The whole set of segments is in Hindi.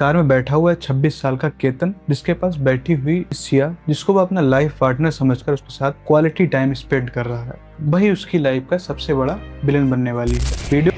कार में बैठा हुआ है 26 साल का केतन, जिसके पास बैठी हुई सिया, जिसको वो अपना लाइफ पार्टनर समझकर उसके साथ क्वालिटी टाइम स्पेंड कर रहा है। वही उसकी लाइफ का सबसे बड़ा विलन बनने वाली है। वीडियो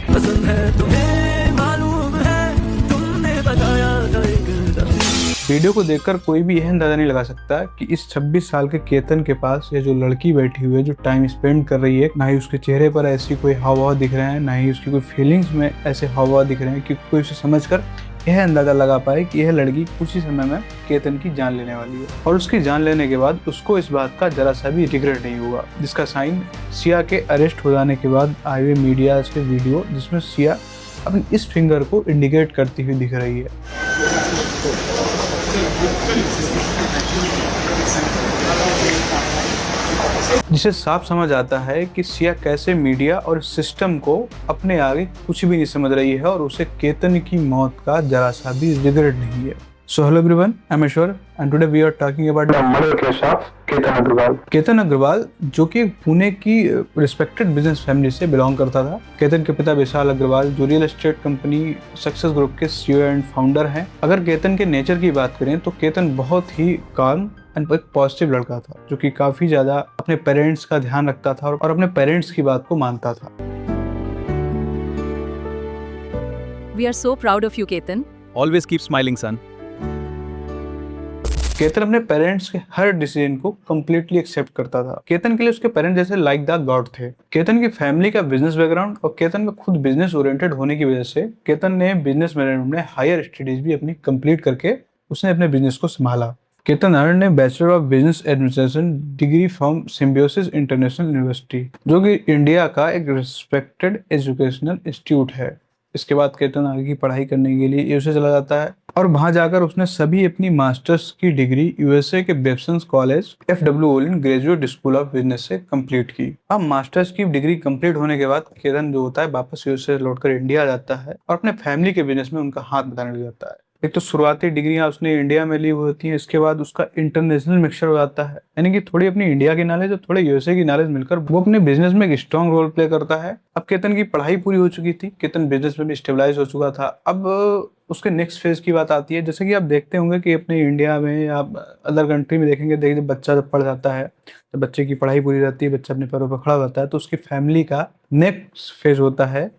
पसंद है तुम्हें मालूम है तुमने बताया था एक दफे। वीडियो को देखकर कोई भी यह अंदाजा नहीं लगा सकता कि इस 26 साल के केतन के पास ये जो लड़की बैठी हुई है, जो टाइम स्पेंड कर रही है, ना ही उसके चेहरे पर ऐसी कोई हाव दिख रहे हैं, ना ही उसकी कोई फीलिंग्स में ऐसे हाव दिख रहे हैं कि कोई उसे समझकर यह अंदाजा लगा पाए कि यह लड़की कुछ ही समय में केतन की जान लेने वाली है। और उसकी जान लेने के बाद उसको इस बात का जरा सा भी रिग्रेट नहीं हुआ, जिसका साइन सिया के अरेस्ट हो जाने के बाद आए हुए मीडिया से वीडियो, जिसमें सिया अपनी इस फिंगर को इंडिकेट करती हुई दिख रही है। जिसे साफ समझ आता है कि सिया कैसे मीडिया और सिस्टम को अपने आगे कुछ भी नहीं समझ रही है और उसे केतन की मौत का जरा सा भी रिग्रेट नहीं है। So hello everyone, I'm Ashwar and today we are talking about the murder case of Ketan Agarwal. Ketan Agarwal जो कि पुणे की रिस्पेक्टेड बिजनेस फैमिली से बिलोंग करता था। केतन के पिता विशाल अग्रवाल जो real estate company success group के सीईओ एंड फाउंडर हैं। अगर केतन के नेचर की बात करें तो केतन बहुत ही काम एंड एक पॉजिटिव लड़का था, जो कि काफी ज्यादा अपने पेरेंट्स का ध्यान रखता था और अपने पेरेंट्स की बात को मानता था। We are so proud of you, Ketan. Always keep smiling, son. Ketan अपने पेरेंट्स के हर डिसीजन को कम्प्लीटली एक्सेप्ट करता था। केतन के लिए उसके पेरेंट्स जैसे लाइक द गॉड थे। केतन की फैमिली का बिजनेस बैकग्राउंड और केतन का खुद बिजनेस ओरिएंटेड होने की वजह से केतन ने बिजनेस मैनेजमेंट में हायर स्टडीज भी अपनी कंप्लीट करके उसने अपने बिजनेस को संभाला। केतन अर्न ने bachelor of business administration degree from symbiosis international university, जो कि इंडिया का एक रिस्पेक्टेड एजुकेशनल इंस्टीट्यूट है। इसके बाद केतन आगे की पढ़ाई करने के लिए यूएसए चला जाता है और वहां जाकर उसने सभी अपनी मास्टर्स की डिग्री यूएसए के Babson college FW Olin graduate school of business से कंप्लीट की। अब मास्टर्स की डिग्री कंप्लीट होने के बाद केतन जो होता है वापस यूएसए लौटकर इंडिया जाता है और अपने फैमिली के बिजनेस में उनका हाथ बटाने लग जाता है। एक तो शुरुआती डिग्रियां उसने इंडिया में ली होती हैं, इसके बाद उसका इंटरनेशनल मिक्सचर हो जाता है, यानी कि थोड़ी अपनी इंडिया की नॉलेज और थोड़े यूएसए की नॉलेज मिलकर वो अपने बिजनेस में एक स्ट्रॉन्ग रोल प्ले करता है। अब केतन की पढ़ाई पूरी हो चुकी थी, केतन बिजनेस में भी स्टेबलाइज हो चुका था। अब उसके नेक्स्ट फेज की बात आती है। जैसे कि आप देखते होंगे कि अपने इंडिया में आप अदर कंट्री में देखेंगे, देखिए बच्चा जब पढ़ जाता है, जब बच्चे की पढ़ाई पूरी रहती है, बच्चा अपने पैरों पर खड़ा हो जाता है, तो उसकी फैमिली का नेक्स्ट फेज होता है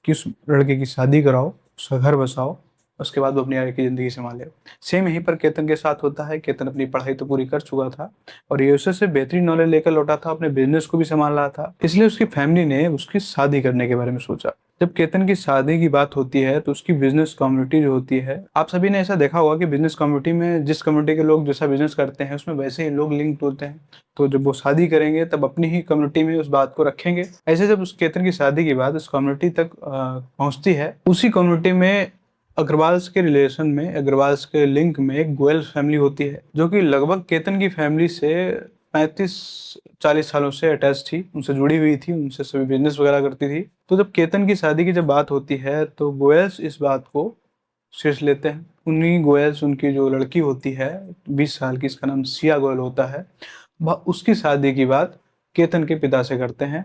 कि उस लड़के की शादी कराओ, उसका घर बसाओ, उसके बाद वो अपनी आगे की जिंदगी संभाले। सेम यहीं पर केतन के साथ होता है। केतन अपनी पढ़ाई तो पूरी कर चुका था और यूएसए से बेहतरीन नॉलेज लेकर लौटा था, अपने बिजनेस को भी संभाल रहा था, इसलिए उसकी फैमिली ने उसकी शादी करने के बारे में सोचा। जब केतन की शादी की बात होती है तो उसकी बिजनेस कम्युनिटी जो होती है, आप सभी ने ऐसा देखा होगा कि बिजनेस कम्युनिटी में जिस कम्युनिटी के लोग जैसा बिजनेस करते हैं उसमें वैसे ही लोग लिंक्ड होते हैं, तो जब वो शादी करेंगे तब अपनी ही कम्युनिटी में उस बात को रखेंगे। ऐसे जब उस केतन की शादी की बात उस कम्युनिटी तक पहुंचती है, उसी कम्युनिटी में अग्रवाल्स के रिलेशन में, अग्रवाल्स के लिंक में एक गोयल फैमिली होती है, जो कि लगभग केतन की फैमिली से 35-40 सालों से अटैच थी, उनसे जुड़ी हुई थी, उनसे सभी बिजनेस वगैरह करती थी। तो जब केतन की शादी की जब बात होती है तो गोयल्स इस बात को सीरियस लेते हैं। उन्हीं गोयल्स, उनकी जो लड़की होती है 20 साल की, इसका नाम सिया गोयल होता है, उसकी शादी की बात केतन के पिता से करते हैं।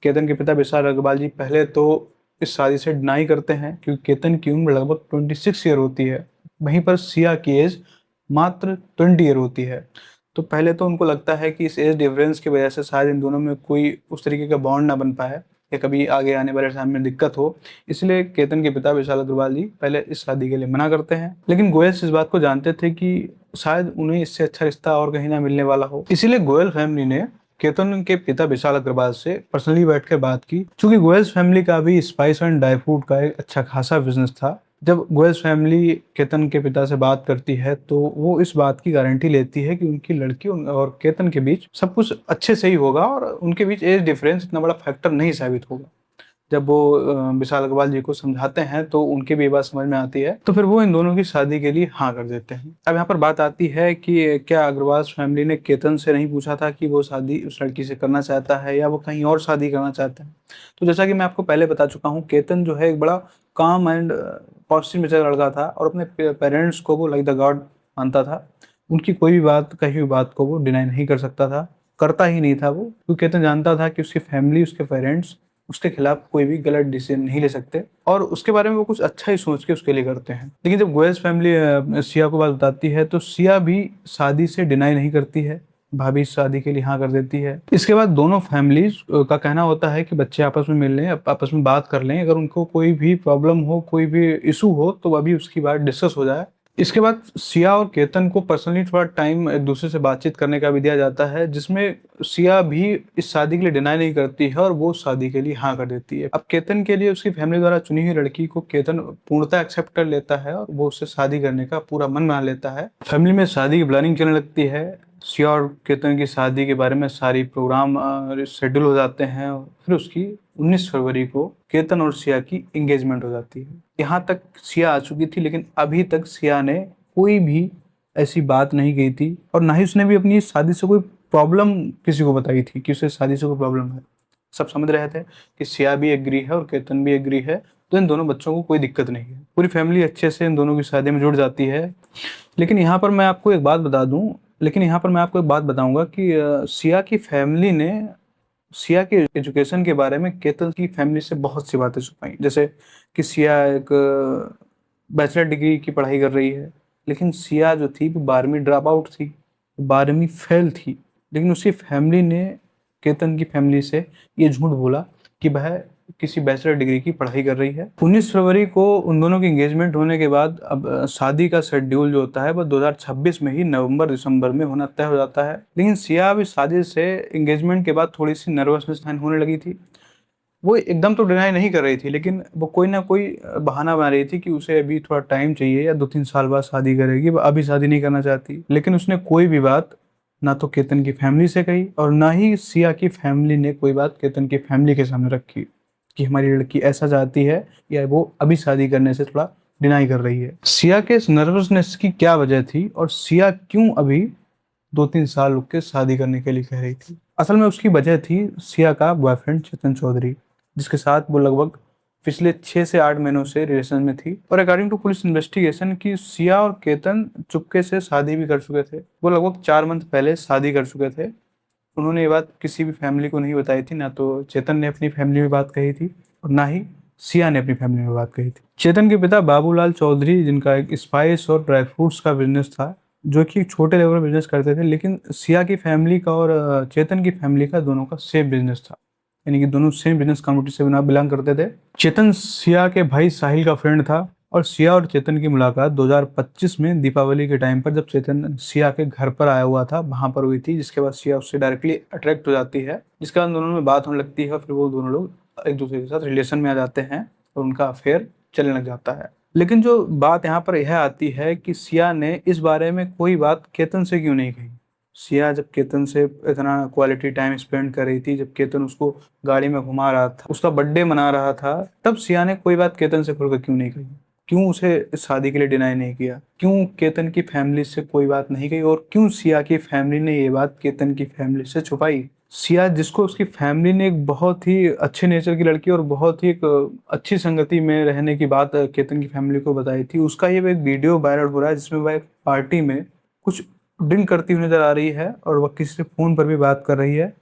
केतन के पिता विशाल अग्रवाल जी पहले तो इस शादी से डिनाई करते हैं क्योंकि केतन की उम्र लगभग 26 ईयर होती है, वहीं पर सिया की एज मात्र 20 ईयर होती है। तो पहले तो उनको लगता है कि इस एज डिफरेंस की वजह से शायद इन दोनों में कोई उस तरीके का बॉन्ड ना बन पाए या कभी आगे आने वाले टाइम में दिक्कत हो, इसलिए केतन के पिता विशाल अग्रवाल जी पहले इस शादी के लिए मना करते हैं। लेकिन गोयल्स इस बात को जानते थे कि शायद उन्हें इससे अच्छा रिश्ता और कहीं ना मिलने वाला हो, इसीलिए गोयल फैमिली ने केतन के पिता विशाल अग्रवाल से पर्सनली बैठकर बात की। क्योंकि गोयल्स फैमिली का भी स्पाइस एंड ड्राई फ्रूट का एक अच्छा खासा बिजनेस था। जब गोयल्स फैमिली केतन के पिता से बात करती है तो वो इस बात की गारंटी लेती है कि उनकी लड़की और केतन के बीच सब कुछ अच्छे से ही होगा और उनके बीच एज डिफरेंस इतना बड़ा फैक्टर नहीं साबित होगा। जब वो विशाल अग्रवाल जी को समझाते हैं तो उनकी भी बात समझ में आती है, तो फिर वो इन दोनों की शादी के लिए हाँ कर देते हैं। अब यहाँ पर बात आती है कि क्या अग्रवाल फैमिली ने केतन से नहीं पूछा था कि वो शादी उस लड़की से करना चाहता है या वो कहीं और शादी करना चाहता है। तो जैसा कि मैं आपको पहले बता चुका हूँ, केतन जो है एक बड़ा काम एंड पॉजिटिव नेचर का लड़का था और अपने पेरेंट्स को वो लाइक द गॉड मानता था। उनकी कोई भी बात, कही हुई बात को वो डिनाई नहीं कर सकता था, करता ही नहीं था वो, क्योंकि केतन जानता था कि उसकी फैमिली, उसके पेरेंट्स उसके खिलाफ कोई भी गलत डिसीजन नहीं ले सकते और उसके बारे में वो कुछ अच्छा ही सोच के उसके लिए करते हैं। लेकिन जब गोयल्स फैमिली सिया को बात बताती है तो सिया भी शादी से डिनाई नहीं करती है, भाभी शादी के लिए हाँ कर देती है। इसके बाद दोनों फैमिलीज का कहना होता है कि बच्चे आपस में मिल लें, आपस में बात कर लें, अगर उनको कोई भी प्रॉब्लम हो, कोई भी इशू हो तो अभी उसकी बात डिस्कस हो जाए। इसके बाद सिया और केतन को पर्सनली थोड़ा टाइम एक दूसरे से बातचीत करने का भी दिया जाता है, जिसमें सिया भी इस शादी के लिए डिनाई नहीं करती है और वो शादी के लिए हाँ कर देती है। अब केतन के लिए उसकी फैमिली द्वारा चुनी हुई लड़की को केतन पूर्णतः एक्सेप्ट कर लेता है और वो उससे शादी करने का पूरा मन बना लेता है। फैमिली में शादी की प्लानिंग चलने लगती है। सिया और केतन की शादी के बारे में सारी प्रोग्राम शेड्यूल हो जाते हैं और फिर उसकी 19 फरवरी को केतन और सिया की एंगेजमेंट हो जाती है। यहाँ तक सिया आ चुकी थी, लेकिन अभी तक सिया ने कोई भी ऐसी बात नहीं की थी और ना ही उसने भी अपनी शादी से कोई प्रॉब्लम किसी को बताई थी कि उसे शादी से कोई प्रॉब्लम है। सब समझ रहे थे कि सिया भी एग्री है और केतन भी एग्री है, तो इन दोनों बच्चों को कोई दिक्कत नहीं है। पूरी फैमिली अच्छे से इन दोनों की शादी में जुड़ जाती है। लेकिन यहाँ पर मैं आपको एक बात बताऊंगा कि सिया की फैमिली ने सिया के एजुकेशन के बारे में केतन की फैमिली से बहुत सी बातें छुपाई। जैसे कि सिया एक बैचलर डिग्री की पढ़ाई कर रही है, लेकिन सिया जो थी वो 12वीं ड्रॉप आउट थी, 12वीं फेल थी। लेकिन उसकी फैमिली ने केतन की फैमिली से ये झूठ बोला कि वह किसी बैचलर डिग्री की पढ़ाई कर रही है। 19 फरवरी को उन दोनों की एंगेजमेंट होने के बाद अब शादी का शेड्यूल जो होता है वह 2026 में ही नवंबर दिसंबर में होना तय हो जाता है। लेकिन सिया भी शादी से एंगेजमेंट के बाद थोड़ी सी नर्वसनेस होने लगी थी। वो एकदम तो डिनाई नहीं कर रही थी, लेकिन वो कोई ना कोई बहाना बना रही थी कि उसे अभी थोड़ा टाइम चाहिए या 2-3 साल बाद शादी करेगी, वो अभी शादी नहीं करना चाहती। लेकिन उसने कोई भी बात ना तो केतन की फैमिली से कही और ना ही सिया की फैमिली ने कोई बात केतन की फैमिली के सामने रखी कि हमारी लड़की ऐसा चाहती है या वो अभी शादी करने से थोड़ा डिनाई कर रही है। सिया के इस नर्वसनेस की क्या वजह थी और सिया क्यों अभी 2-3 साल रुक के शादी करने के लिए कह रही थी? असल में उसकी वजह थी सिया का बॉयफ्रेंड चेतन चौधरी, जिसके साथ वो लगभग पिछले 6 से 8 महीनों से रिलेशन में थी। और अकॉर्डिंग टू पुलिस इन्वेस्टिगेशन की सिया और केतन चुपके से शादी भी कर चुके थे। वो लगभग 4 मंथ पहले शादी कर चुके थे। उन्होंने ये बात किसी भी फैमिली को नहीं बताई थी, ना तो चेतन ने अपनी फैमिली में बात कही थी और ना ही सिया ने अपनी फैमिली में बात कही थी। चेतन के पिता बाबूलाल चौधरी, जिनका एक स्पाइस और ड्राई फ्रूट्स का बिजनेस था, जो कि एक छोटे लेवल पर बिजनेस करते थे, लेकिन सिया की फैमिली का और चेतन की फैमिली का दोनों का सेम बिजनेस था, यानी कि दोनों सेम बिजनेस कम्युनिटी से बिलोंग करते थे। चेतन सिया के भाई साहिल का फ्रेंड था और सिया और चेतन की मुलाकात 2025 में दीपावली के टाइम पर, जब चेतन सिया के घर पर आया हुआ था, वहां पर हुई थी। जिसके बाद सिया उससे डायरेक्टली अट्रैक्ट हो जाती है, जिसके बाद दोनों में बात होने लगती है और फिर वो दोनों लोग एक दूसरे के साथ रिलेशन में आ जाते हैं और उनका अफेयर चलने लग जाता है। लेकिन जो बात यहाँ पर यह आती है कि सिया ने इस बारे में कोई बात केतन से क्यों नहीं कही। सिया जब केतन से इतना क्वालिटी टाइम स्पेंड कर रही थी, जब केतन उसको गाड़ी में घुमा रहा था, उसका बर्थडे मना रहा था, तब सिया ने कोई बात केतन से खुलकर क्यों नहीं कही? क्यों उसे इस शादी के लिए डिनाई नहीं किया? क्यों केतन की फैमिली से कोई बात नहीं कही? और क्यों सिया की फैमिली ने ये बात केतन की फैमिली से छुपाई? सिया, जिसको उसकी फैमिली ने एक बहुत ही अच्छे नेचर की लड़की और बहुत ही एक अच्छी संगति में रहने की बात केतन की फैमिली को बताई थी, उसका ये एक वीडियो वायरल हो रहा है जिसमें वह एक पार्टी में कुछ ड्रिंक करती हुई नजर आ रही है और वह किसी से फोन पर भी बात कर रही है।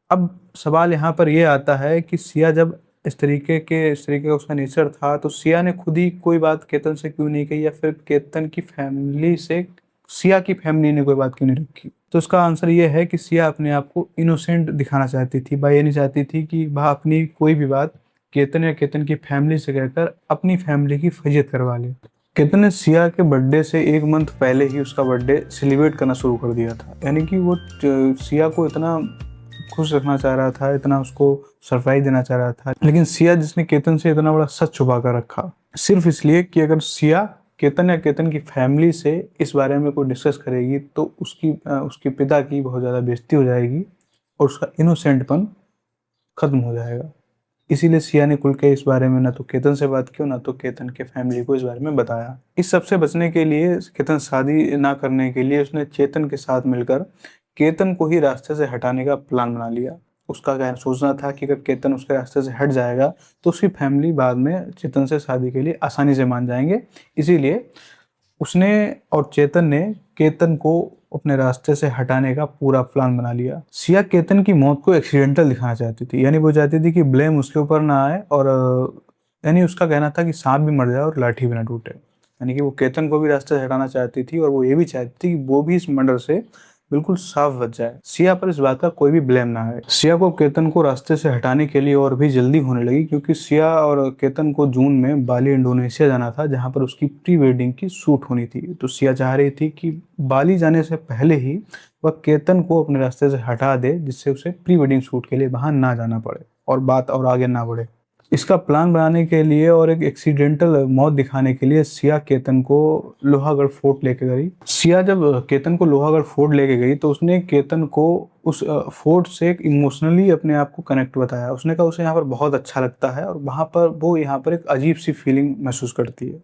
अब सवाल यहाँ पर यह आता है कि सिया जब इस तरीके का उसका नेचर था, तो सिया ने खुद ही कोई बात केतन से क्यों नहीं कही, या फिर केतन की फैमिली से सिया की फैमिली ने कोई बात क्यों नहीं रखी? तो इसका आंसर ये है कि सिया अपने आप को इनोसेंट दिखाना चाहती थी। वह ये नहीं चाहती थी कि वह अपनी कोई भी बात केतन या केतन की फैमिली से कहकर अपनी फैमिली की फजीयत करवा ले। केतन ने सिया के बर्थडे से 1 मंथ पहले ही उसका बर्थडे सेलिब्रेट करना शुरू कर दिया था, यानी कि वो सिया को इतना खुश रखना चाह रहा था, इतना उसको सरप्राइज देना चाह रहा था। लेकिन सिया, जिसने केतन से इतना बड़ा सच छुपा कर रखा, सिर्फ इसलिए कि अगर सिया केतन या केतन की फैमिली से इस बारे में कोई डिस्कस करेगी तो उसके पिता की बहुत ज़्यादा बेइज्जती हो जाएगी और उसका इनोसेंटपन खत्म हो जाएगा। इसीलिए सिया ने खुल के इस बारे में ना तो केतन से बात की, ना तो केतन के फैमिली को इस बारे में बताया। इस सब से बचने के लिए, केतन शादी ना करने के लिए, उसने चेतन के साथ मिलकर केतन को ही रास्ते से हटाने का प्लान बना लिया। उसका क्या सोचना था कि अगर केतन उसके रास्ते से हट जाएगा तो उसकी फैमिली बाद में चेतन से शादी के लिए आसानी से मान जाएंगे। इसीलिए उसने और चेतन ने केतन को अपने रास्ते से हटाने का पूरा प्लान बना लिया। सिया केतन की मौत को एक्सीडेंटल दिखाना चाहती थी, यानी वो चाहती थी कि ब्लेम उसके ऊपर ना आए, और यानी उसका कहना था कि सांप भी मर जाए और लाठी भी ना टूटे। यानी कि वो केतन को भी रास्ते से हटाना चाहती थी और वो ये भी चाहती थी कि वो भी इस मर्डर से बिल्कुल साफ बच जाए, सिया पर इस बात का कोई भी ब्लेम ना आए। सिया को केतन को रास्ते से हटाने के लिए और भी जल्दी होने लगी, क्योंकि सिया और केतन को जून में बाली इंडोनेशिया जाना था, जहां पर उसकी प्री वेडिंग की शूट होनी थी। तो सिया चाह रही थी कि बाली जाने से पहले ही वह केतन को अपने रास्ते से हटा दे, जिससे उसे प्री वेडिंग शूट के लिए वहां ना जाना पड़े और बात और आगे ना बढ़े। इसका प्लान बनाने के लिए और एक एक्सीडेंटल मौत दिखाने के लिए सिया केतन को लोहागढ़ फोर्ट लेके गई। सिया जब केतन को लोहागढ़ फोर्ट लेके गई तो उसने केतन को उस फोर्ट से एक इमोशनली अपने आप को कनेक्ट बताया। उसने कहा उसे यहाँ पर बहुत अच्छा लगता है और वहाँ पर वो यहाँ पर एक अजीब सी फीलिंग महसूस करती है।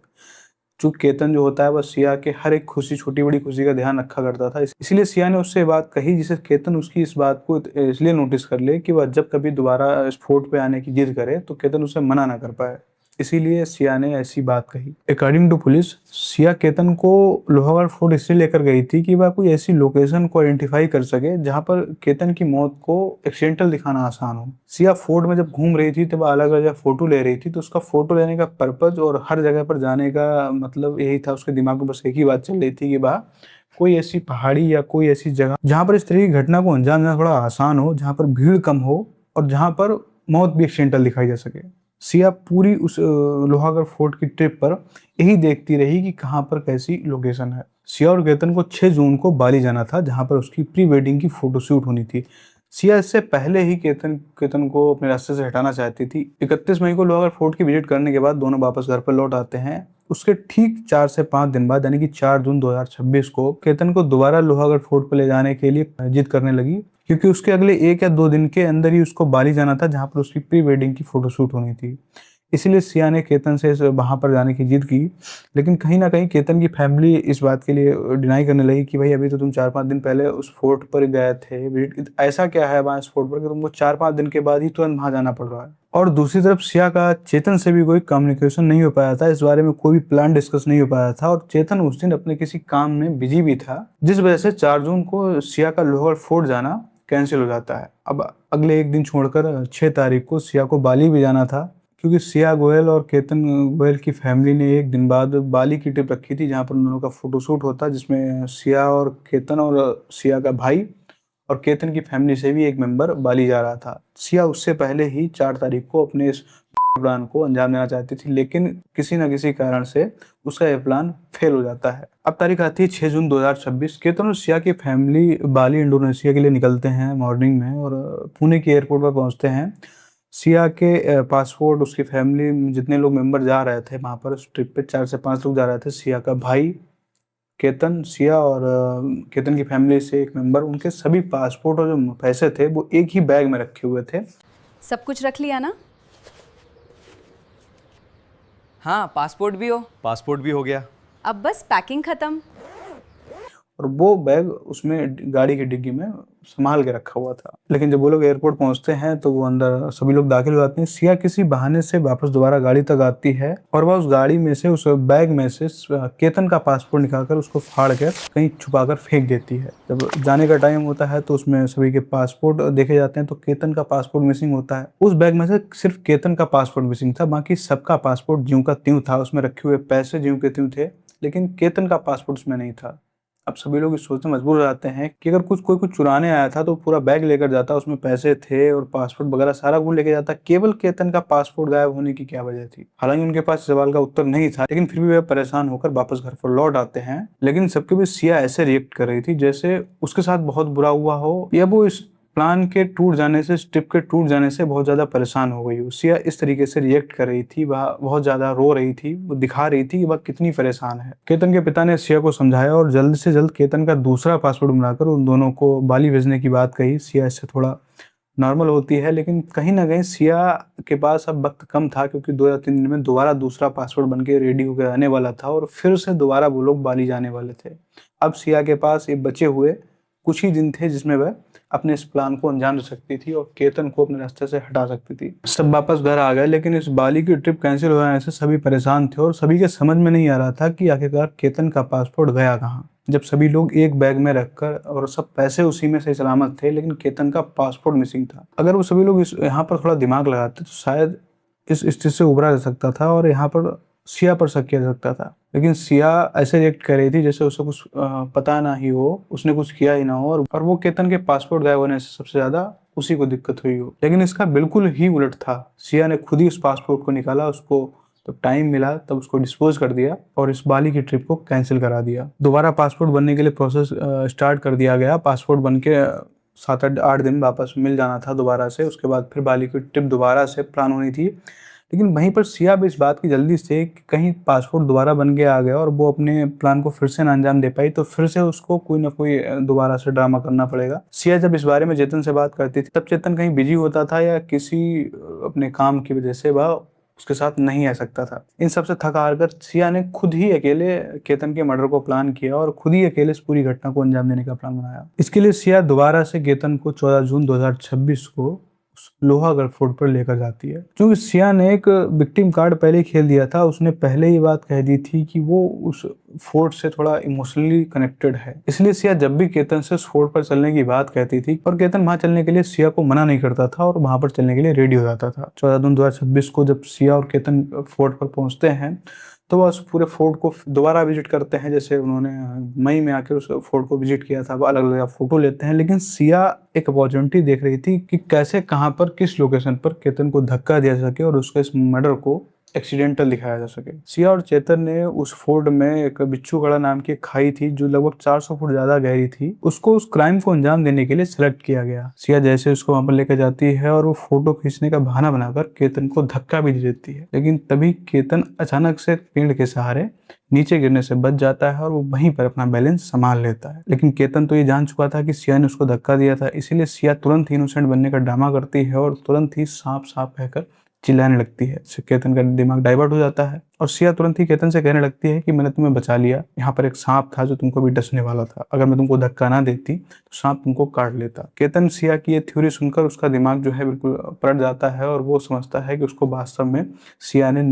चूंकि केतन जो होता है वह सिया के हर एक खुशी, छोटी बड़ी खुशी का ध्यान रखा करता था, इसलिए सिया ने उससे बात कही जिससे केतन उसकी इस बात को इसलिए नोटिस कर ले कि वह जब कभी दोबारा इस फोर्ट पे आने की जिद करे तो केतन उसे मना ना कर पाए। इसीलिए सिया ने ऐसी बात कही। According to police, Siya Ketan को लोहागढ़ फोर्ट इसलिए लेकर गई थी कि वह कोई ऐसी लोकेशन को आइडेंटिफाई कर सके जहां पर केतन की मौत को एक्सीडेंटल दिखाना आसान हो। सिया फोर्ट में जब घूम रही थी तब अलग अलग फोटो ले रही थी, तो उसका फोटो लेने का पर्पज और हर जगह पर जाने का मतलब यही था। उसके दिमाग में बस एक ही बात चल रही थी कि वाह, कोई ऐसी पहाड़ी या कोई ऐसी जगह जहां पर इस तरह की घटना को अंजाम देना थोड़ा आसान हो, जहां पर भीड़ कम हो और जहां पर मौत भी एक्सीडेंटल दिखाई जा सके। सिया पूरी उस लोहागढ़ फोर्ट की ट्रिप पर यही देखती रही कि कहाँ पर कैसी लोकेशन है। सिया और केतन को 6 जून को बाली जाना था, जहां पर उसकी प्री वेडिंग की फोटोशूट होनी थी। सिया इससे पहले ही केतन को अपने रास्ते से हटाना चाहती थी। 31 मई को लोहागढ़ फोर्ट की विजिट करने के बाद दोनों वापस घर पर लौट आते हैं। उसके ठीक 4 से 5 दिन बाद यानी कि 4 जून 2026 को केतन को दोबारा लोहागढ़ फोर्ट पर ले जाने के लिए जिद करने लगी, क्योंकि उसके अगले 1 या 2 दिन के अंदर ही उसको बाली जाना था, जहां पर उसकी प्री वेडिंग की फोटोशूट होनी थी। इसीलिए सिया ने केतन से वहां पर जाने की जिद की, लेकिन कहीं ना कहीं केतन की फैमिली इस बात के लिए डिनाई करने लगी कि भाई अभी तो तुम 4-5 दिन पहले उस फोर्ट पर गए थे, ऐसा क्या है वहाँ इस फोर्ट पर कि तुमको 4-5 दिन के बाद ही तुरंत वहां जाना पड़ रहा है। और दूसरी तरफ सिया का चेतन से भी कोई कम्युनिकेशन नहीं हो पाया था, इस बारे में कोई भी प्लान डिस्कस नहीं हो पाया था, और चेतन उस दिन अपने किसी काम में बिजी भी था, जिस वजह से 4 जून को सिया का लोहागढ़ फोर्ट जाना कैंसिल हो जाता है। अब अगले एक दिन छोड़कर 6 तारीख को सिया को बाली भी जाना था, क्योंकि सिया गोयल और केतन गोयल की फैमिली ने एक दिन बाद बाली की ट्रिप रखी थी, जहां पर उन दोनों का फोटोशूट होता, जिसमें सिया और केतन और सिया का भाई और केतन की फैमिली से भी एक मेंबर बाली जा रहा था। सिया उससे पहले ही 4 तारीख को अपने इस प्लान को अंजाम देना चाहती थी, लेकिन किसी न किसी कारण से उसका यह प्लान फेल हो जाता है। अब तारीख आती है 6 जून 2026। केतन और सिया की फैमिली बाली इंडोनेशिया के लिए निकलते हैं मॉर्निंग में और पुणे के एयरपोर्ट पर पहुंचते हैं। सिया के पासपोर्ट, उसकी फैमिली में जितने लोग मेंबर जा रहे थे वहाँ पर उस ट्रिप पे 4 से 5 लोग जा रहे थे। सिया का भाई, केतन, सिया और केतन की फैमिली से एक मेंबर, उनके सभी पासपोर्ट और जो पैसे थे वो एक ही बैग में रखे हुए थे। सब कुछ रख लिया ना? हाँ, पासपोर्ट भी हो गया। अब बस पैकिंग खत्म। और वो बैग उसमें गाड़ी की डिग्गी में संभाल के रखा हुआ था। लेकिन जब वो लोग एयरपोर्ट पहुंचते हैं तो वो अंदर सभी लोग दाखिल हो जाते हैं। सिया किसी बहाने से वापस दोबारा गाड़ी तक आती है और वह उस गाड़ी में से, उस बैग में से केतन का पासपोर्ट निकालकर उसको फाड़ कर कहीं छुपाकर फेंक देती है। जब जाने का टाइम होता है तो उसमें सभी के पासपोर्ट देखे जाते हैं, तो केतन का पासपोर्ट मिसिंग होता है। उस बैग में से सिर्फ केतन का पासपोर्ट मिसिंग था, बाकी सबका पासपोर्ट ज्यों का त्यों था। उसमें रखे हुए पैसे ज्यों के त्यों थे, लेकिन केतन का पासपोर्ट उसमें नहीं था। अब सभी लोग इस सोचने मजबूर हो जाते हैं कि अगर कोई कुछ चुराने आया था तो पूरा बैग लेकर जाता, उसमें पैसे थे और पासपोर्ट वगैरह सारा कुछ लेके जाता, केवल केतन का पासपोर्ट गायब होने की क्या वजह थी। हालांकि उनके पास सवाल का उत्तर नहीं था, लेकिन फिर भी वे परेशान होकर वापस घर पर लौट आते हैं। लेकिन सबके बीच सिया ऐसे रिएक्ट कर रही थी जैसे उसके साथ बहुत बुरा हुआ हो, या वो इस प्लान के टूट जाने से, ट्रिप के टूट जाने से बहुत ज्यादा परेशान हो गई हो। सिया इस तरीके से रिएक्ट कर रही थी, वह बहुत ज्यादा रो रही थी, वो दिखा रही थी कि वह कितनी परेशान है। केतन के पिता ने सिया को समझाया और जल्द से जल्द केतन का दूसरा पासपोर्ट बनाकर उन दोनों को बाली भेजने की बात कही। सिया इससे थोड़ा नॉर्मल होती है, लेकिन कहीं ना कहीं सिया के पास अब वक्त कम था, क्योंकि 2 या 3 दिन में दोबारा दूसरा पासपोर्ट बन के रेडी होकर आने वाला था और फिर से दोबारा वो लोग बाली जाने वाले थे। अब सिया के पास ये बचे हुए कुछ ही दिन थे जिसमें वह अपने इस प्लान को अंजाम दे सकती थी और केतन को अपने रास्ते से हटा सकती थी। सब वापस घर आ गए, लेकिन इस बाली की ट्रिप कैंसिल हो जाने से सभी परेशान थे और सभी के समझ में नहीं आ रहा था कि आखिरकार केतन का पासपोर्ट गया कहाँ। जब सभी लोग एक बैग में रखकर और सब पैसे उसी में सही सलामत थे, लेकिन केतन का पासपोर्ट मिसिंग था। अगर वो सभी लोग यहाँ पर थोड़ा दिमाग लगाते तो शायद इस स्थिति से उबरा जा सकता था और यहाँ पर सिया पर शक किया जा सकता था। लेकिन सिया ऐसे रिएक्ट कर रही थी जैसे उसे कुछ पता ना ही हो, उसने कुछ किया ही ना हो, और वो केतन के पासपोर्ट गायब होने से सबसे ज्यादा उसी को दिक्कत हुई हो। लेकिन इसका बिल्कुल ही उलट था। सिया ने खुद ही उस पासपोर्ट को निकाला, उसको जब टाइम मिला तब उसको डिस्पोज कर दिया और इस बाली की ट्रिप को कैंसिल करा दिया। दोबारा पासपोर्ट बनने के लिए प्रोसेस स्टार्ट कर दिया गया। पासपोर्ट बन के 7-8 दिन वापस मिल जाना था दोबारा से। उसके बाद फिर बाली की ट्रिप दोबारा से प्लान होनी थी। लेकिन वहीं पर सिया भी इस बात की जल्दी से कि कहीं पासपोर्ट दोबारा बन के आ गया और वो अपने प्लान को फिर से ना अंजाम दे पाई तो फिर से उसको कोई ना कोई दोबारा से ड्रामा करना पड़ेगा। सिया जब इस बारे में चेतन से बात करती थी तब चेतन कहीं बिजी होता था या किसी अपने काम की वजह से वह उसके साथ नहीं आ सकता था। इन सब से थक हार कर सिया ने खुद ही अकेले केतन के मर्डर को प्लान किया और खुद ही अकेले इस पूरी घटना को अंजाम देने का प्लान बनाया। इसके लिए सिया दोबारा से केतन को 14 जून 2026 को लोहागढ़ फोर्ट पर लेकर जाती है। क्योंकि सिया ने एक विक्टिम कार्ड पहले ही खेल दिया था, उसने पहले ही बात कह दी थी कि वो उस फोर्ट से थोड़ा इमोशनली कनेक्टेड है। इसलिए सिया जब भी केतन से उस फोर्ट पर चलने की बात कहती थी और केतन वहां चलने के लिए सिया को मना नहीं करता था और वहां पर चलने के लिए रेडी हो जाता था। 14 जून 2026 को जब सिया और केतन फोर्ट पर पहुंचते हैं तो वह उस पूरे फोर्ट को दोबारा विजिट करते हैं जैसे उन्होंने मई में आकर उस फोर्ट को विजिट किया था। वो अलग अलग फोटो लेते हैं, लेकिन सिया एक अपॉर्चुनिटी देख रही थी कि कैसे कहां पर किस लोकेशन पर केतन को धक्का दिया जा सके और उसके इस मर्डर को एक्सीडेंटल दिखाया जा सके। सिया और चेतन ने उस फोर्ट में एक बिच्छू गड़ा नाम की एक खाई थी जो लगभग 400 फुट ज्यादा गहरी थी, उसको उस क्राइम को अंजाम देने के लिए सिलेक्ट किया गया। सिया जैसे उसको वहां पर लेकर जाती है और वो फोटो खींचने का बहाना बनाकर केतन को धक्का भी दे देती है, लेकिन तभी केतन अचानक से पेड़ के सहारे नीचे गिरने से बच जाता है और वो वहीं पर अपना बैलेंस संभाल लेता है। लेकिन केतन तो ये जान चुका था कि सिया ने उसको धक्का दिया था, इसीलिए सिया तुरंत ही इनोसेंट बनने का ड्रामा करती है और तुरंत ही सांप सांप कहकर चिल्लाने लगती है। इससे केतन का दिमाग डाइवर्ट हो जाता है और सिया तुरंत ही केतन से कहने लगती है कि मैंने तुम्हें बचा लिया, यहाँ पर एक सांप था जो तुमको भी डसने वाला था, अगर मैं तुमको धक्का ना देती तो सांप तुमको काट लेता। केतन सिया की ये थ्योरी सुनकर उसका दिमाग जो है बिल्कुल पलट जाता है और वो समझता है कि उसको वास्तव में सिया ने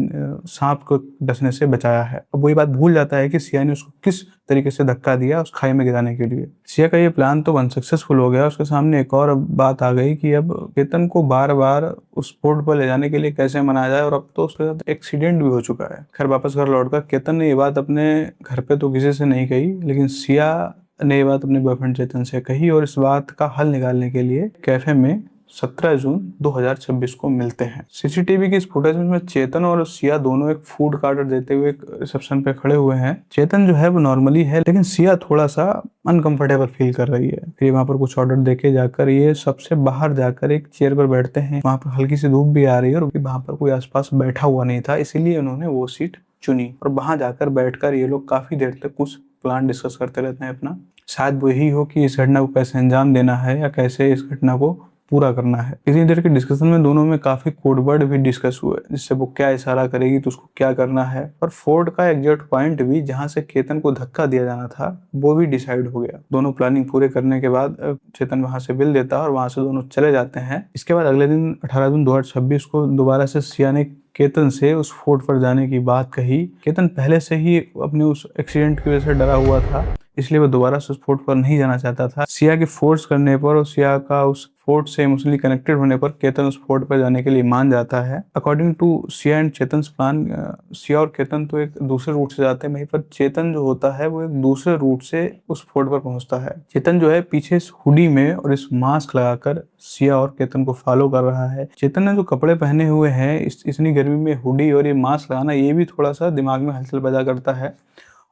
सांप को डसने से बचाया है। अब वो ये बात भूल जाता है कि सिया ने उसको किस तरीके से धक्का दिया उस खाई में गिराने के लिए। सिया का ये प्लान तो अनसक्सेसफुल हो गया। उसके सामने एक और बात आ गई कि अब केतन को बार बार उस पोर्ट पर ले जाने के लिए कैसे मनाया जाए, और अब तो उसके साथ एक्सीडेंट भी हो चुका है। खैर वापस घर लौटकर केतन ने ये बात अपने घर पे तो किसी से नहीं कही, लेकिन सिया ने ये बात अपने बॉयफ्रेंड चेतन से कही और इस बात का हल निकालने के लिए कैफे में 17 जून 2026 को मिलते हैं। सीसीटीवी की इस फुटेज में चेतन और सिया दोनों एक फूड ऑर्डर देते हुए एक रिसेप्शन पे खड़े हुए हैं। चेतन जो है वो नॉर्मली है, लेकिन सिया थोड़ा सा अनकंफर्टेबल फील कर रही है। फिर वहां पर कुछ ऑर्डर देके जाकर ये सबसे बाहर जाकर एक चेयर पर बैठते हैं। वहां पर हल्की सी धूप भी आ रही है और वहां पर कोई आसपास बैठा हुआ नहीं था, इसीलिए उन्होंने वो सीट चुनी और वहां जाकर बैठकर ये लोग काफी देर तक कुछ प्लान डिस्कस करते रहते हैं अपना। शायद वही हो कि इस घटना को कैसे अंजाम देना है या कैसे इस घटना को पूरा करना है। इतनी देर के डिस्कशन में दोनों में काफी कोडवर्ड भी डिस्कस हुए, जिससे वो क्या इशारा करेगी तो उसको क्या करना है, और फोर्ट का एग्जैक्ट पॉइंट भी जहां से केतन को धक्का दिया जाना था वो भी डिसाइड हो गया। दोनों प्लानिंग पूरे करने के बाद चेतन वहां से बिल देता है और वहां से दोनों चले जाते हैं। इसके बाद अगले दिन 18 जून 2026 को दोबारा से सिया ने केतन से उस फोर्ट पर जाने की बात कही। केतन पहले से ही अपने उस एक्सीडेंट की वजह से डरा हुआ था, इसलिए वो दोबारा से उस फोर्ट पर नहीं जाना चाहता था। सिया के फोर्स करने पर और सिया का उस फोर्ट से इमोशनली कनेक्टेड होने पर केतन उस फोर्ट पर जाने के लिए मान जाता है। According to Siya and Chetan plan, Siya और केतन तो एक दूसरे रूट से जाते हैं, वहीं पर चेतन जो होता है वो एक दूसरे रूट से उस फोर्ट पर पहुंचता है। चेतन जो है पीछे इस हुडी में और इस मास्क लगाकर सिया और केतन को फॉलो कर रहा है। चेतन ने जो कपड़े पहने हुए हैं इतनी गर्मी में हुडी और ये मास्क लगाना, ये भी थोड़ा सा दिमाग में हलचल पैदा करता है।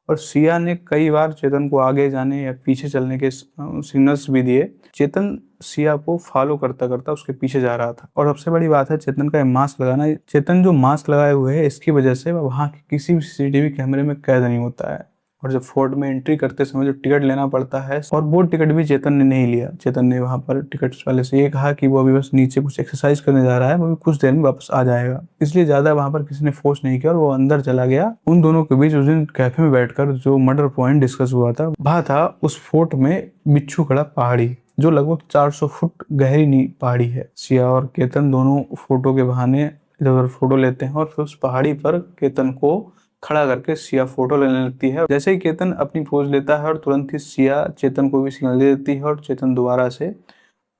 और सिया ने कई बार चेतन को आगे जाने या पीछे चलने के सिग्नल्स भी दिए। चेतन सिया को फॉलो करता करता उसके पीछे जा रहा था। और सबसे बड़ी बात है चेतन का मास्क लगाना। चेतन जो मास्क लगाए हुए है इसकी वजह से वह वहाँ के किसी भी सीसीटीवी कैमरे में कैद नहीं होता है और जब फोर्ट में एंट्री करते समय जो टिकट लेना पड़ता है, और वो टिकट भी चेतन ने नहीं लिया। चेतन ने वहां पर टिकट वाले से ये कहा कि वो अभी बस नीचे कुछ एक्सरसाइज करने जा रहा है, वो भी कुछ देर में वापस आ जाएगा, इसलिए ज्यादा वहां पर किसी ने फोर्स नहीं किया और वो अंदर चला गया। उन दोनों के बीच उस दिन कैफे में बैठकर जो मर्डर पॉइंट डिस्कस हुआ था, वह था उस फोर्ट में बिच्छू खड़ा पहाड़ी, जो लगभग 400 फुट गहरी पहाड़ी है। सिया और केतन दोनों फोटो के बहाने इधर उधर फोटो लेते हैं और फिर उस पहाड़ी पर केतन को खड़ा करके सिया फोटो लेने लगती है। जैसे ही केतन अपनी पोज लेता है और तुरंत ही सिया चेतन को भी सिग्नल दे देती है और चेतन दोबारा से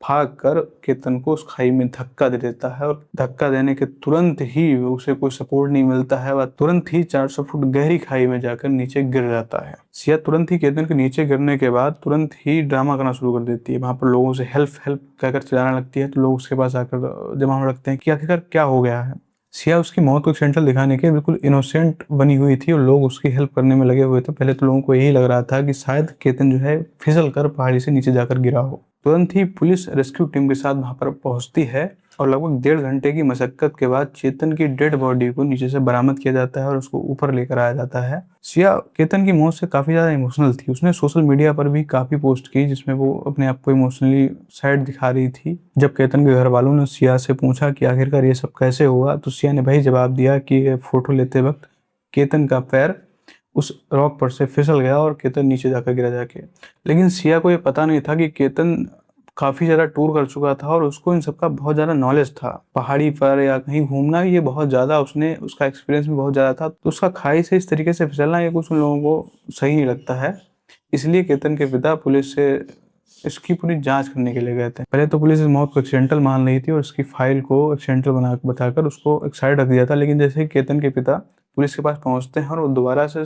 भाग कर केतन को उस खाई में धक्का दे देता है, और धक्का देने के तुरंत ही उसे कोई सपोर्ट नहीं मिलता है, वह तुरंत ही 400 फुट गहरी खाई में जाकर नीचे गिर जाता है। सिया तुरंत ही केतन के नीचे गिरने के बाद तुरंत ही ड्रामा करना शुरू कर देती है। वहां पर लोगों से हेल्प हेल्प कहकर चिल्लाने लगती है, तो लोग उसके पास आकर जमा होने लगते हैं कि आखिरकार क्या हो गया है। सिया उसकी मौत को एक्सीडेंटल दिखाने के बिल्कुल इनोसेंट बनी हुई थी और लोग उसकी हेल्प करने में लगे हुए थे। पहले तो लोगों को यही लग रहा था कि शायद केतन जो है फिसल कर पहाड़ी से नीचे जाकर गिरा हो। तुरंत ही पुलिस रेस्क्यू टीम के साथ वहां पर पहुंचती है और लगभग 1.5 घंटे की मशक्कत के बाद चेतन की डेड बॉडी को नीचे से बरामद किया जाता है और उसको ऊपर लेकर आया जाता है। सिया केतन की मौत से काफी ज्यादा इमोशनल थी। उसने सोशल मीडिया पर भी काफी पोस्ट की जिसमें वो अपने आप को इमोशनली सैड दिखा रही थी। जब केतन के घर वालों ने सिया से पूछा कि आखिरकार ये सब कैसे हुआ, तो सिया ने भाई जवाब दिया कि फोटो लेते वक्त केतन का पैर उस रॉक पर से फिसल गया और केतन नीचे जाकर गिरा जाके। लेकिन सिया को ये पता नहीं था कि केतन काफी ज्यादा टूर कर चुका था और उसको इन सब का बहुत ज्यादा नॉलेज था। पहाड़ी पर या कहीं घूमना ये बहुत ज्यादा उसका एक्सपीरियंस भी बहुत ज्यादा था, तो उसका खाई से इस तरीके से फिसलना ये कुछ उन लोगों को सही नहीं लगता है। इसलिए केतन के पिता पुलिस से इसकी पूरी जांच करने के लिए गए थे। पहले तो पुलिस इस मौत को एक्सीडेंटल मान रही थी और इसकी फाइल को एक्सीडेंटल बताकर उसको एक साइड रख दिया था। लेकिन जैसे ही केतन के पिता पुलिस के पास पहुंचते हैं और वो दोबारा से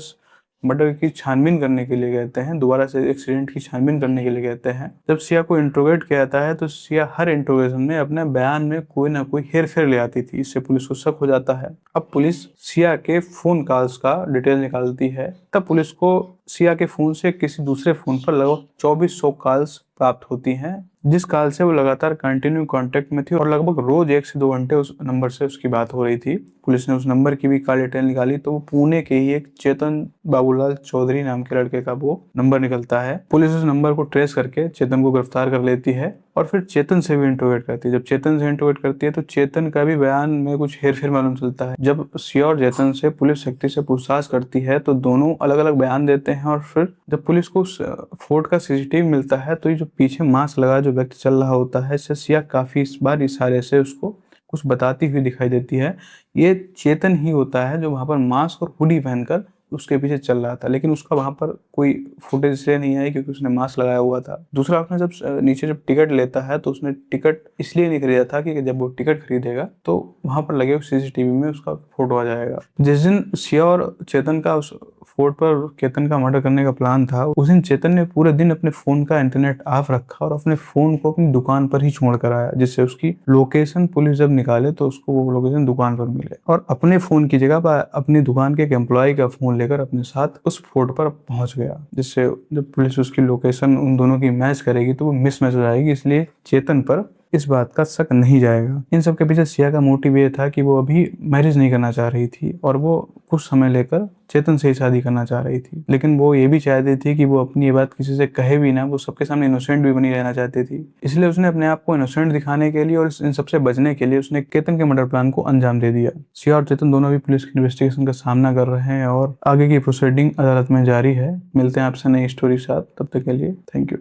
मर्डर की छानबीन करने के लिए कहते हैं, दोबारा से एक्सीडेंट की छानबीन करने के लिए कहते हैं। जब सिया को इंट्रोगेट किया जाता है तो सिया हर इंट्रोगेशन में अपने बयान में कोई ना कोई हेर फेर ले आती थी, इससे पुलिस को शक हो जाता है। अब पुलिस सिया के फोन कॉल्स का डिटेल निकालती है। तब पुलिस को सिया के फोन से किसी दूसरे फोन पर लगभग 2400 कॉल्स प्राप्त होती हैं, जिस कॉल से वो लगातार कंटिन्यू कांटेक्ट में थी और लगभग रोज 1 से 2 घंटे उस नंबर से उसकी बात हो रही थी। पुलिस ने उस नंबर की भी कॉल डिटेल निकाली तो वो पुणे के ही एक चेतन बाबूलाल चौधरी नाम के लड़के का वो नंबर निकलता है। पुलिस उस नंबर को ट्रेस करके चेतन को गिरफ्तार कर लेती है और फिर चेतन से भी इंट्रोगेट करती है। जब चेतन से इंट्रोगेट करती है तो चेतन का भी बयान में कुछ हेरफेर मालूम चलता है। जब सिया और चेतन से पुलिस शक्ति से पूछताछ करती है तो दोनों अलग अलग बयान देते हैं और फिर जब पुलिस को उस फोर्ट का सीसीटीवी मिलता है तो ये जो पीछे मास्क लगा जो व्यक्ति चल रहा होता है, इससे सिया काफी इस बार इशारे से उसको कुछ बताती हुई दिखाई देती है। ये चेतन ही होता है जो वहां पर मास्क और हुडी पहनकर उसके पीछे चल रहा था, लेकिन उसका वहां पर कोई फुटेज इसलिए नहीं आई क्योंकि उसने मास्क लगाया हुआ था। दूसरा, उसने जब नीचे जब टिकट लेता है तो उसने टिकट इसलिए नहीं खरीदा था कि जब वो टिकट खरीदेगा तो वहां पर लगे सीसीटीवी में उसका फोटो आ जाएगा। जिस दिन सिया और चेतन का उस फोर्ट पर केतन का मर्डर करने का प्लान था, उस दिन चेतन ने पूरे दिन अपने फोन का इंटरनेट ऑफ रखा और अपने फोन को अपनी दुकान पर ही छोड़ कर आया, जिससे उसकी लोकेशन पुलिस जब निकाले तो उसको वो लोकेशन दुकान पर मिले और अपने फोन की जगह पर अपनी दुकान के एक एम्प्लॉय का फोन लेकर अपने साथ उस फोर्ट पर पहुंच गया, जिससे जब पुलिस उसकी लोकेशन उन दोनों की मैच करेगी तो वो मिसमैच हो जाएगी। इसलिए चेतन पर इस बात का शक नहीं जाएगा। इन सब के पीछे सिया का मोटिव ये था कि वो अभी मैरिज नहीं करना चाह रही थी और वो कुछ समय लेकर चेतन से ही शादी करना चाह रही थी, लेकिन वो ये भी चाहती थी कि वो अपनी ये बात किसी से कहे भी ना, वो सबके सामने इनोसेंट भी बनी रहना चाहती थी। इसलिए उसने अपने आप को इनोसेंट दिखाने के लिए और इन सबसे बचने के लिए उसने केतन के मर्डर प्लान को अंजाम दे दिया। सिया और चेतन दोनों भी पुलिस की इन्वेस्टिगेशन का सामना कर रहे हैं और आगे की प्रोसीडिंग अदालत में जारी है। मिलते हैं आपसे नई स्टोरी के साथ, तब तक के लिए थैंक यू।